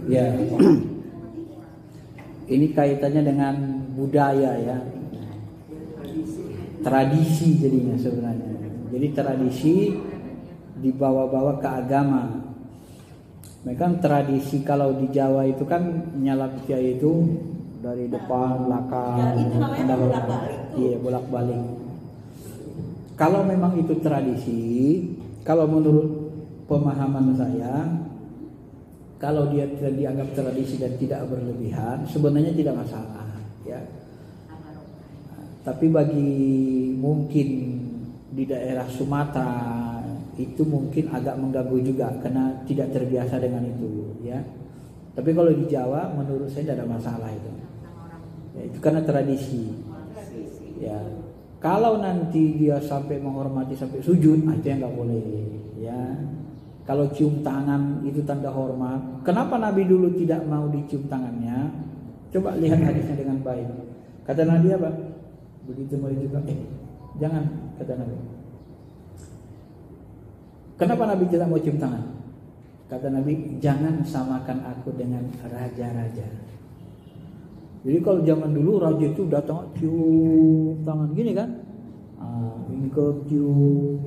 Ya. Ini kaitannya dengan budaya ya. Tradisi jadinya sebenarnya. Jadi tradisi dibawa-bawa ke agama. Mereka tradisi kalau di Jawa itu kan nyalap kiai itu dari depan belakang. Ya, itu namanya bolak-balik. Iya, bolak-balik. Kalau memang itu tradisi, kalau menurut pemahaman saya, kalau dia tidak dianggap tradisi dan tidak berlebihan, sebenarnya tidak masalah, ya. Tapi bagi mungkin di daerah Sumatera itu mungkin agak mengganggu juga karena tidak terbiasa dengan itu, ya. Tapi kalau di Jawa menurut saya tidak ada masalah itu. Ya, itu karena tradisi. Ya. Kalau nanti dia sampai menghormati sampai sujud, itu yang nggak boleh, ya. Kalau cium tangan itu tanda hormat. Kenapa Nabi dulu tidak mau dicium tangannya? Coba lihat hadisnya dengan baik. Kata Nabi apa? Begitu mau juga, jangan, kata Nabi. Kenapa Nabi tidak mau cium tangan? Kata Nabi, jangan samakan aku dengan raja-raja. Jadi kalau zaman dulu raja itu datang cium tangan gini kan? Ini ke cium.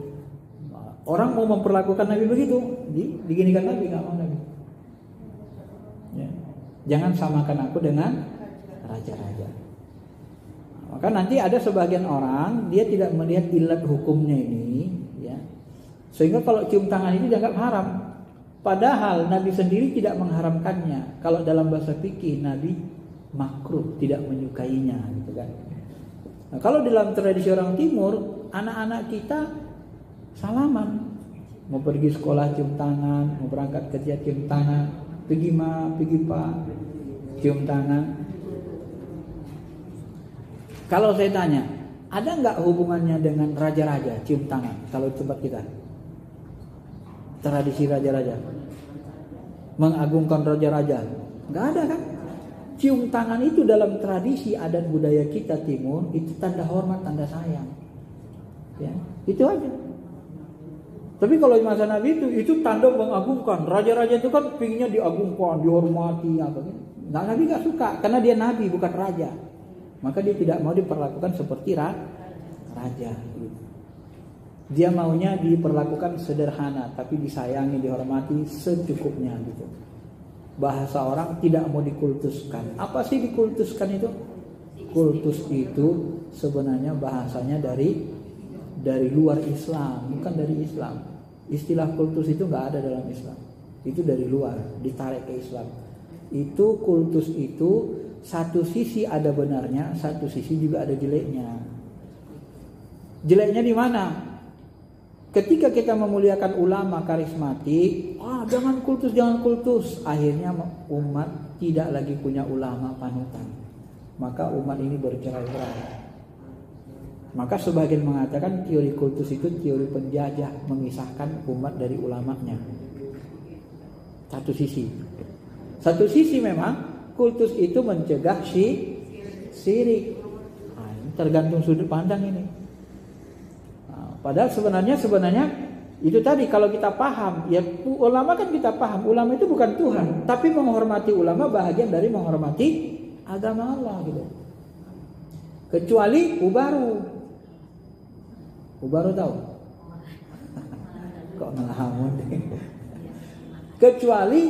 Orang mau memperlakukan Nabi begitu, diginikan Nabi, nggak mau Nabi. Ya. Jangan samakan aku dengan raja-raja. Maka nanti ada sebagian orang dia tidak melihat ilat hukumnya ini, ya. Sehingga kalau cium tangan ini dianggap haram. Padahal Nabi sendiri tidak mengharamkannya. Kalau dalam bahasa fikih Nabi makruh, tidak menyukainya, gitu kan. Nah, kalau dalam tradisi orang Timur, anak-anak kita salaman, mau pergi sekolah cium tangan, mau berangkat kerja cium tangan, pergi ma, pergi pak, cium tangan. Kalau saya tanya, ada nggak hubungannya dengan raja-raja cium tangan? Kalau tempat kita, tradisi raja-raja, mengagungkan raja-raja, nggak ada kan? Cium tangan itu dalam tradisi adat budaya kita Timur itu tanda hormat, tanda sayang, ya itu aja. Tapi kalau di masa Nabi itu tanda mengagungkan. Raja-raja itu kan pinginnya diagungkan, dihormati apa gitu. Nah, Nabi gak suka karena dia nabi bukan raja. Maka dia tidak mau diperlakukan seperti raja gitu. Dia maunya diperlakukan sederhana tapi disayangi, dihormati secukupnya gitu. Bahasa orang tidak mau dikultuskan. Apa sih dikultuskan itu? Kultus itu sebenarnya bahasanya dari luar Islam, bukan dari Islam. Istilah kultus itu nggak ada dalam Islam. Itu dari luar, ditarik ke Islam. Itu kultus itu satu sisi ada benarnya, satu sisi juga ada jeleknya. Jeleknya di mana? Ketika kita memuliakan ulama karismatik, jangan kultus. Akhirnya umat tidak lagi punya ulama panutan. Maka umat ini bercerai-berai. Maka sebagian mengatakan teori kultus itu teori penjajah, memisahkan umat dari ulamanya. Satu sisi memang kultus itu mencegah syirik. Ini tergantung sudut pandang ini. Padahal sebenarnya itu tadi kalau kita paham, ya ulama kan kita paham, ulama itu bukan Tuhan, tapi menghormati ulama bahagian dari menghormati agama Allah gitu. Kecuali Ubaru tahu? Kok ngelamun? Kecuali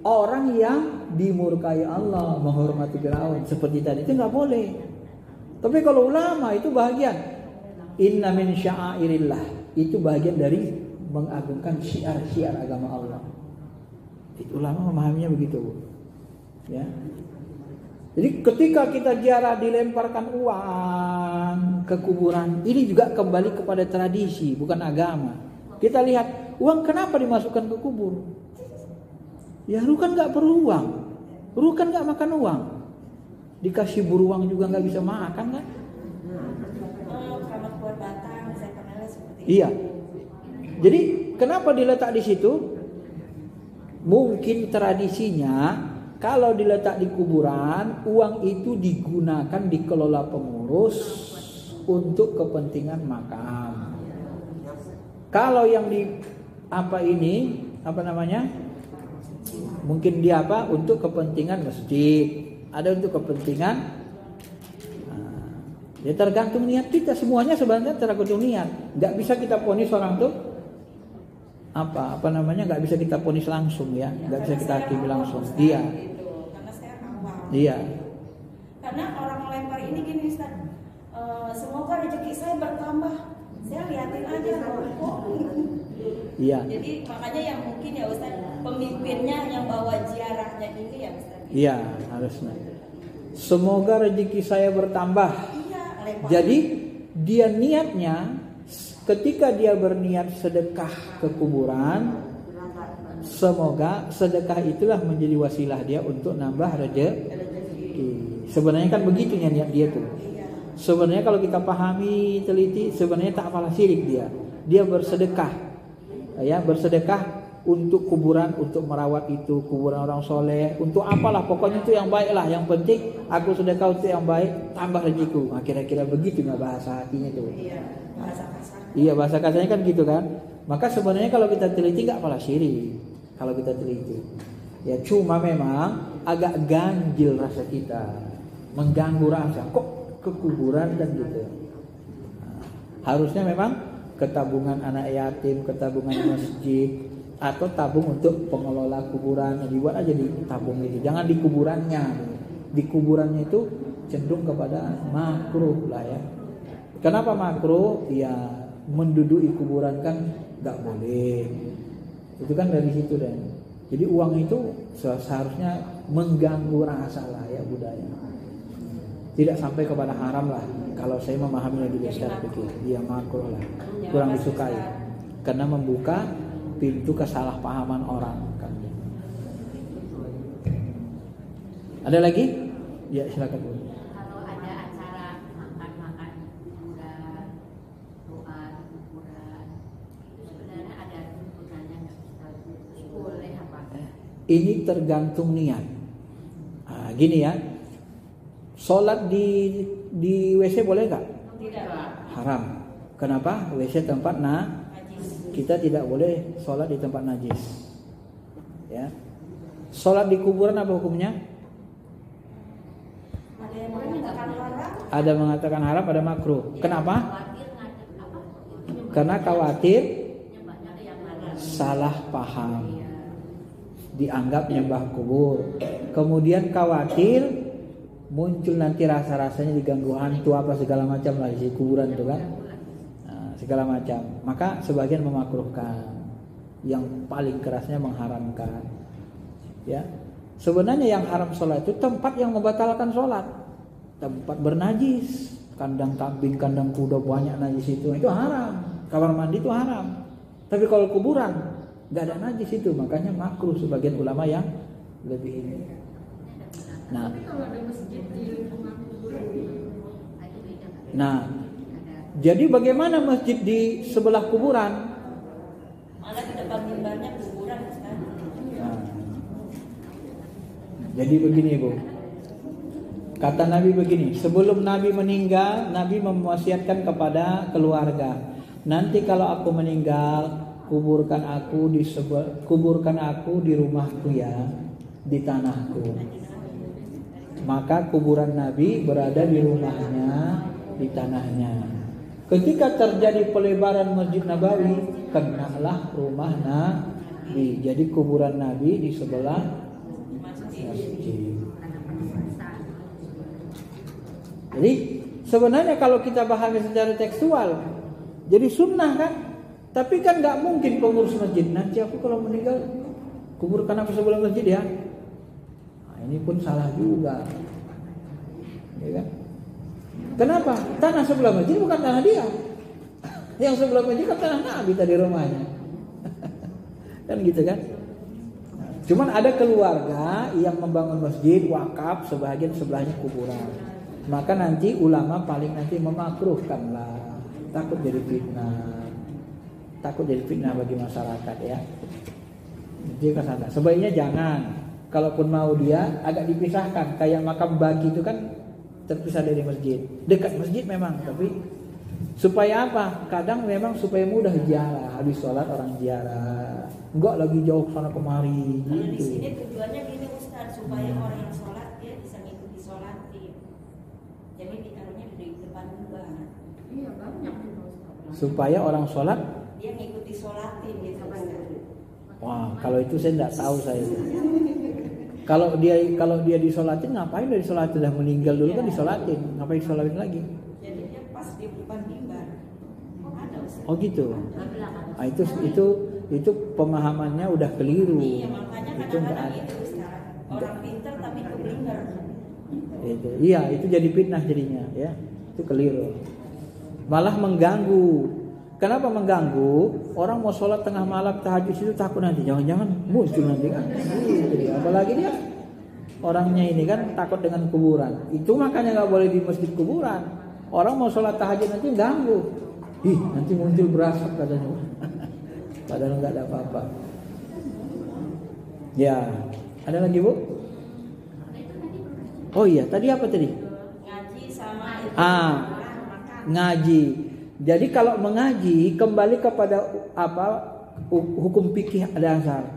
orang yang dimurkai Allah, menghormati Firaun seperti tadi itu nggak boleh. Tapi kalau ulama itu bahagian inna min sya'airillah, itu bahagian dari mengagungkan syiar-syiar agama Allah. Itu ulama memahaminya begitu, ya. Jadi ketika kita ziarah dilemparkan uang ke kuburan, ini juga kembali kepada tradisi, bukan agama. Kita lihat uang kenapa dimasukkan ke kubur? Ya Ru kan nggak perlu uang, Ru kan nggak makan uang, dikasih beruang juga nggak bisa makan kan? Iya. Jadi kenapa diletak di situ? Mungkin tradisinya kalau diletak di kuburan, uang itu digunakan dikelola pengurus untuk kepentingan makam. Kalau yang di Mungkin dia apa? Untuk kepentingan masjid, ada untuk kepentingan. Ya tergantung niat kita. Semuanya sebenarnya tergantung niat. Nggak bisa kita ponis orang tuh apa namanya? Nggak bisa kita ponis langsung ya. Nggak bisa kita hakimi langsung. Iya. Karena saya awam. Iya. Karena orang melempar ini gini Ustaz. Semoga rezeki saya bertambah. Saya liatin aja kok. Iya. Jadi makanya yang mungkin ya Ustaz, pemimpinnya yang bawa ziarahnya ini ya Ustaz. Iya, harusnya. Semoga rezeki saya bertambah. Iya, lempar. Jadi dia niatnya ketika dia berniat sedekah ke kuburan, semoga sedekah itulah menjadi wasilah dia untuk nambah rezeki. Sebenarnya kan begitu niat dia tuh. Sebenarnya kalau kita pahami teliti, sebenarnya tak apalah syirik dia. Dia bersedekah, ya bersedekah untuk kuburan, untuk merawat itu kuburan orang soleh, untuk apalah pokoknya itu yang baik lah. Yang penting aku sedekah untuk yang baik, tambah rezekiku. Nah, kira-kira begitu nggak bahasa hatinya tuh? Iya, bahasa kasar. Iya bahasa kasarnya kan gitu kan. Maka sebenarnya kalau kita teliti nggak apalah syirik. Kalau kita teliti, ya cuma memang agak ganjil rasa kita, mengganggu rasa. Kok ke kuburan dan gitu. Nah, harusnya memang ke tabungan anak yatim, ke tabungan masjid, atau tabung untuk pengelola kuburan. Dibuat aja di tabung itu. Jangan di kuburannya. Di kuburannya itu cenderung kepada makruh lah ya. Kenapa makruh? Ya menduduki kuburan kan nggak boleh. Itu kan dari situ dan. Jadi uang itu seharusnya mengganggu rasa lah ya budaya. Tidak sampai kepada haram lah. Kalau saya memahami lagi secara pikir, dia makruh lah, kurang disukai, karena membuka pintu kesalahpahaman orang. Ada lagi? Ya silakan Bu. Kalau ada acara makan kuburan, doa kuburan, sebenarnya ada tuntunannya nggak Ustaz? Boleh apa? Ini tergantung niat. Gini ya. Sholat di WC boleh nggak? Tidak. Haram. Kenapa? WC tempat kita tidak boleh sholat di tempat najis. Ya. Sholat di kuburan apa hukumnya? Ada yang mengatakan haram. Ada mengatakan haram, ada makruh. Kenapa? Karena khawatir salah paham, dianggap nyembah kubur. Kemudian khawatir muncul nanti rasa-rasanya diganggu hantu apa segala macam lah di kuburan itu kan, segala macam. Maka sebagian memakruhkan, yang paling kerasnya mengharamkan. Ya, sebenarnya yang haram sholat itu tempat yang membatalkan sholat, tempat bernajis, kandang kambing, kandang kuda banyak najis itu haram. Kamar mandi itu haram. Tapi kalau kuburan nggak ada najis itu, makanya makruh sebagian ulama yang lebih ini. Nah, jadi bagaimana masjid di sebelah kuburan? Malah di depan mimbarnya kuburan Ustaz. Nah, jadi begini Bu, kata Nabi begini, sebelum Nabi meninggal, Nabi mewasiatkan kepada keluarga, nanti kalau aku meninggal, kuburkan aku di rumahku ya, di tanahku. Maka kuburan Nabi berada di rumahnya, di tanahnya. Ketika terjadi pelebaran Masjid Nabawi, kenalah rumah Nabi. Jadi kuburan Nabi di sebelah masjid. Jadi sebenarnya kalau kita pahami secara tekstual, jadi sunnah kan. Tapi kan nggak mungkin pengurus masjid, nanti aku kalau meninggal kuburkan aku sebelah masjid ya. Ini pun salah juga, ya kan? Kenapa? Tanah sebelah masjid bukan tanah dia. Yang sebelah masjid kan tanah Nabi tadi rumahnya. Kan gitu kan? Cuman ada keluarga yang membangun masjid wakaf, sebagian sebelahnya kuburan. Maka nanti ulama paling nanti memakruhkan lah, takut jadi fitnah bagi masyarakat ya. Jadi kesana. Sebaiknya jangan. Kalaupun mau dia agak dipisahkan, kayak makam bagi itu kan terpisah dari masjid. Dekat masjid memang, tapi Supaya apa? Kadang memang supaya mudah ziarah. Habis sholat orang ziarah. Enggak lagi jauh sana kemari. Kalau di Gitu. sini tujuannya gini Ustaz, supaya orang yang sholat dia bisa ngikuti sholatin. Jadi ditaruhnya di depan juga. Iya banyak. Supaya orang sholat. Dia ngikuti sholatin gitu Ustaz. Wah, kalau itu saya tidak tahu saya. Kalau dia disolatin, ngapain dia disolatin? Sudah meninggal dulu kan disolatin, ngapain disolatin lagi? Jadi dia pas di depan mimbar. Ada Ustaz. Oh gitu. Di belakang. Nah, itu pemahamannya udah keliru. Iya, makanya Itu nggak kadang-kadang ada. itu Ustaz. Orang pintar tapi keblinger. Itu. Iya, itu jadi fitnah jadinya, ya. Itu keliru. Malah mengganggu. Kenapa mengganggu? Orang mau sholat tengah malam tahajud itu takut nanti jangan-jangan muncul nanti kan. Jadi apalagi dia orangnya ini kan takut dengan kuburan. Itu makanya nggak boleh di masjid kuburan. Orang mau sholat tahajud nanti ganggu. Ih, nanti muncul berasap katanya. Padahal nggak ada apa-apa. Ya, ada lagi Bu? Oh iya, tadi apa tadi? Ngaji sama itu. Makan. Ngaji. Jadi kalau mengaji kembali kepada apa hukum fikih dasar.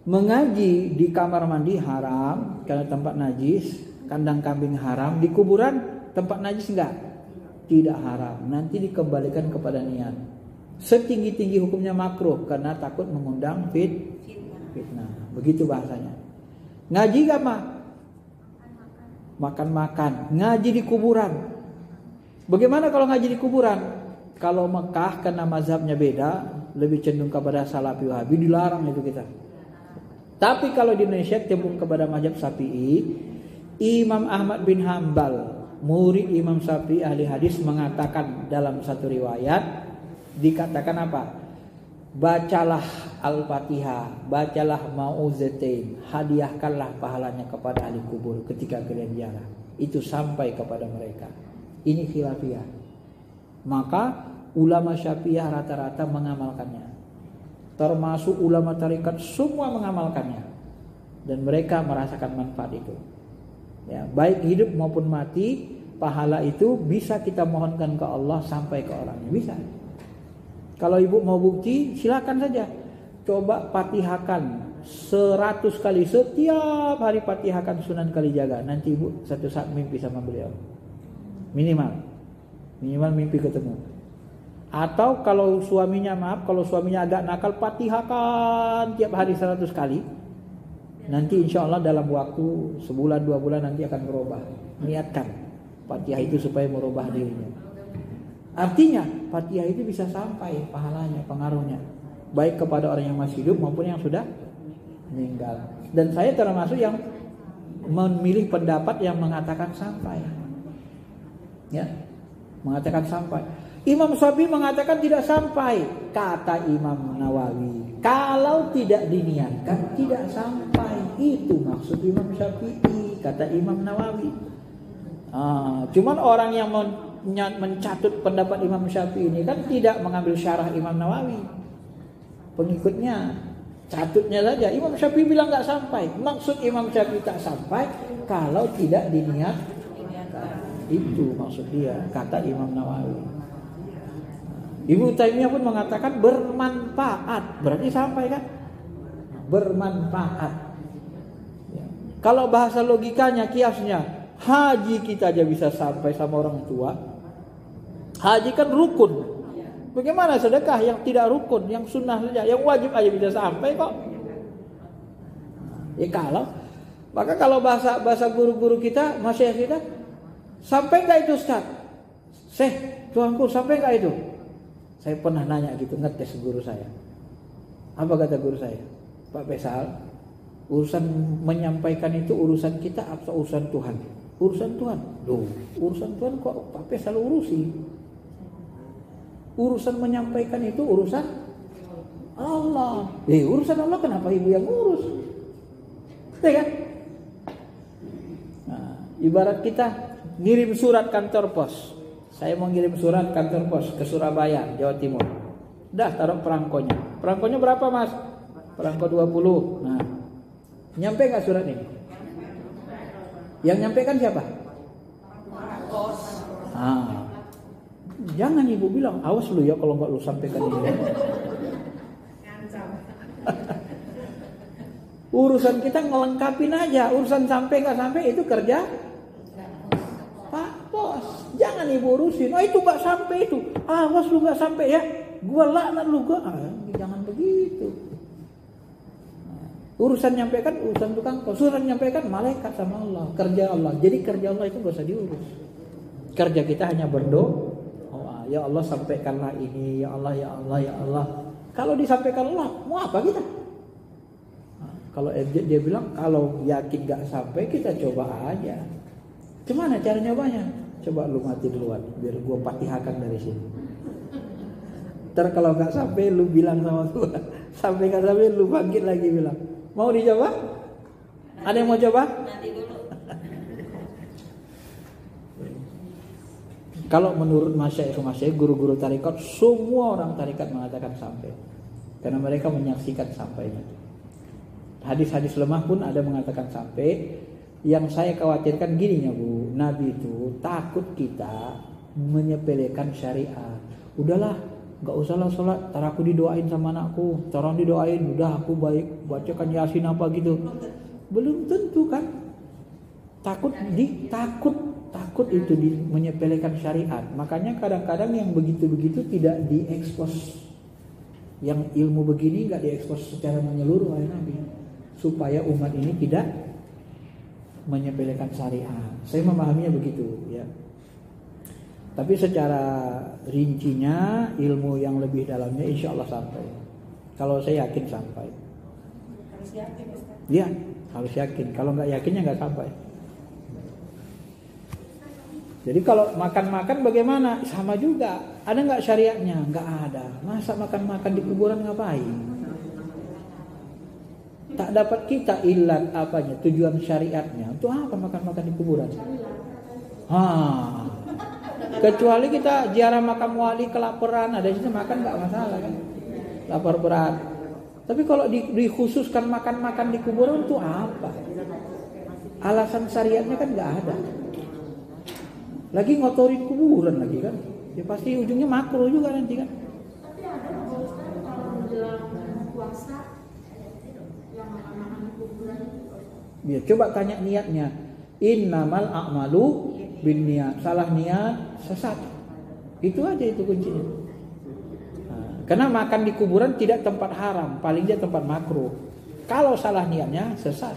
Mengaji di kamar mandi haram karena tempat najis, kandang kambing haram, di kuburan tempat najis enggak? Tidak haram. Nanti dikembalikan kepada niat. Setinggi-tinggi hukumnya makruh karena takut mengundang fitnah. Begitu bahasanya. Ngaji apa? Makan-makan. Ngaji di kuburan. Bagaimana kalau ngaji di kuburan? Kalau Mekah karena mazhabnya beda, lebih cenderung kepada Salafi Wahabi, dilarang itu kita. Tapi kalau di Indonesia cenderung kepada mazhab Syafi'i, Imam Ahmad bin Hambal, murid Imam Syafi'i ahli hadis mengatakan dalam satu riwayat dikatakan apa? Bacalah Al-Fatihah, bacalah Mau'izatain, hadiahkanlah pahalanya kepada ahli kubur ketika kalian ziarah. Itu sampai kepada mereka. Ini khilafiyah. Maka ulama Syafi'iyah rata-rata mengamalkannya. Termasuk ulama tarekat semua mengamalkannya. Dan mereka merasakan manfaat itu. Ya, baik hidup maupun mati, pahala itu bisa kita mohonkan ke Allah sampai ke orangnya. Bisa. Kalau ibu mau bukti, silakan saja. Coba patihakan 100 kali. Setiap hari patihakan Sunan Kalijaga. Nanti ibu satu saat mimpi sama beliau. Minimal mimpi ketemu. Atau kalau suaminya agak nakal, patihakan tiap hari 100 kali. Nanti insya Allah dalam waktu sebulan 2 bulan nanti akan berubah. Niatkan Fatihah itu supaya merubah dirinya. Artinya Fatihah itu bisa sampai pahalanya, pengaruhnya, baik kepada orang yang masih hidup maupun yang sudah meninggal. Dan saya termasuk yang memilih pendapat yang mengatakan sampai. Ya, mengatakan sampai. Imam Syafi'i mengatakan tidak sampai. Kata Imam Nawawi, kalau tidak diniatkan tidak sampai. Itu maksud Imam Syafi'i, kata Imam Nawawi. Cuman orang yang mencatut pendapat Imam Syafi'i ini kan tidak mengambil syarah Imam Nawawi. Pengikutnya catutnya saja. Imam Syafi'i bilang nggak sampai. Maksud Imam Syafi'i tak sampai kalau tidak diniatkan. Itu maksud dia, kata Imam Nawawi. Ibnu Taimiyah pun mengatakan bermanfaat, berarti sampai kan? Bermanfaat. Ya. Kalau bahasa logikanya, kiasnya, haji kita aja bisa sampai sama orang tua. Haji kan rukun. Bagaimana sedekah yang tidak rukun, yang sunnah saja, yang wajib aja bisa sampai kok? Ya kalau bahasa guru-guru kita, masyayikh kita, sampai enggak itu Ustaz? Tuanku sampai enggak itu? Saya pernah nanya gitu, ngetes guru saya. Apa kata guru saya? Pak Faisal, urusan menyampaikan itu urusan kita atau urusan Tuhan? Urusan Tuhan. Loh, urusan Tuhan kok Pak Faisal urusi? Urusan menyampaikan itu urusan Allah. Urusan Allah kenapa ibu yang urus? Ya kan? Nah, ibarat kita ngirim surat kantor pos. Saya mau ngirim surat kantor pos ke Surabaya, Jawa Timur. Dah taruh perangkonya. Perangkonya berapa Mas? Perangko 20. Nah, nyampe gak surat ini? Yang nyampe kan siapa? Jangan ibu bilang, awas lu ya kalau nggak lu sampaikan ini. Urusan kita ngelengkapin aja, urusan sampai nggak sampai itu kerja Pak Bos. Jangan ibu urusin. Oh itu nggak sampai itu, awas lu nggak sampai ya, gua laknat lu gua. Jangan begitu. Urusan nyampaikan urusan tukang pos, urusan nyampaikan malaikat sama Allah, kerja Allah. Jadi kerja Allah itu gak usah diurus. Kerja kita hanya berdoa. Oh, ya Allah sampaikanlah ini, ya Allah, ya Allah, ya Allah. Kalau disampaikan Allah, mau apa kita? Kalau dia bilang kalau yakin gak sampai kita coba aja. Gimana cara nyobanya? Coba lu mati duluan, biar gua patihakan dari sini. Ntar kalau gak sampai lu bilang sama gua, sampai gak sampai lu bangkit lagi bilang. Mau dicoba? Ada yang mau coba? Nanti dulu. Kalau menurut masyaikh guru-guru tarekat, semua orang tarekat mengatakan sampai. Karena mereka menyaksikan sampainya. Hadis-hadis lemah pun ada mengatakan sampai. Yang saya khawatirkan gininya Bu, Nabi itu takut kita menyepelekan syariat. Udahlah, gak usahlah sholat, ntar aku didoain sama anakku, orang didoain, udah aku baik, bacakan Yasin apa gitu. Belum tentu kan. Takut itu menyepelekan syariat. Makanya kadang-kadang yang begitu-begitu tidak diekspos. Yang ilmu begini gak diekspos secara menyeluruh oleh Nabi, supaya umat ini tidak menyepelekan syariat. Saya memahaminya begitu ya. Tapi secara rincinya, ilmu yang lebih dalamnya insya Allah sampai. Kalau saya yakin sampai. Harus yakin Ustaz. Iya, harus yakin. Kalau nggak yakinnya nggak sampai. Jadi kalau makan-makan bagaimana? Sama juga. Ada nggak syariatnya? Nggak ada. Masa makan-makan di kuburan ngapain? Tak dapat kita ilat apanya? Tujuan syariatnya. Untuk apa makan-makan di kuburan? Kecuali kita ziarah makam wali kelaparan, ada situ makan nggak masalah kan, lapar berat. Tapi kalau dikhususkan makan-makan di kuburan itu apa? Alasan syariatnya kan nggak ada. Lagi ngotorin kuburan lagi kan, ya pasti ujungnya makruh juga nanti kan. Tapi ada kalau menjelang puasa yang makan-makan di kuburan itu. Ya coba tanya niatnya. Innamal a'malu binniyat. Salah niat sesat. Itu aja itu kuncinya. Karena makan di kuburan tidak tempat haram, paling dia tempat makruh. Kalau salah niatnya sesat.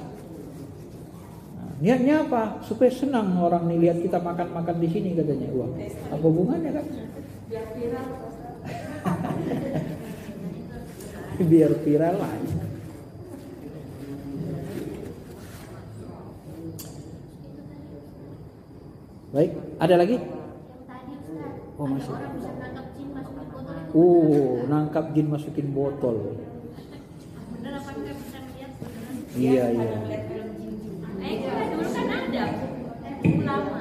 Niatnya apa? Supaya senang orang nih lihat kita makan-makan di sini katanya. Wah, apa hubungannya kan? Biar viral. Biar viral aja. Baik, ada lagi? Oh masih. Nangkap jin masukin botol. Bener apa enggak bisa lihat sebenarnya? Iya. Dulu kan ada ulama.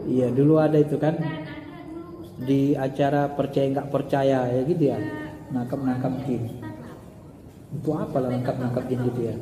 Iya, dulu ada itu kan. Di acara percaya nggak percaya ya gitu ya. Nangkap jin. Itu apa lah nangkap jin gitu ya?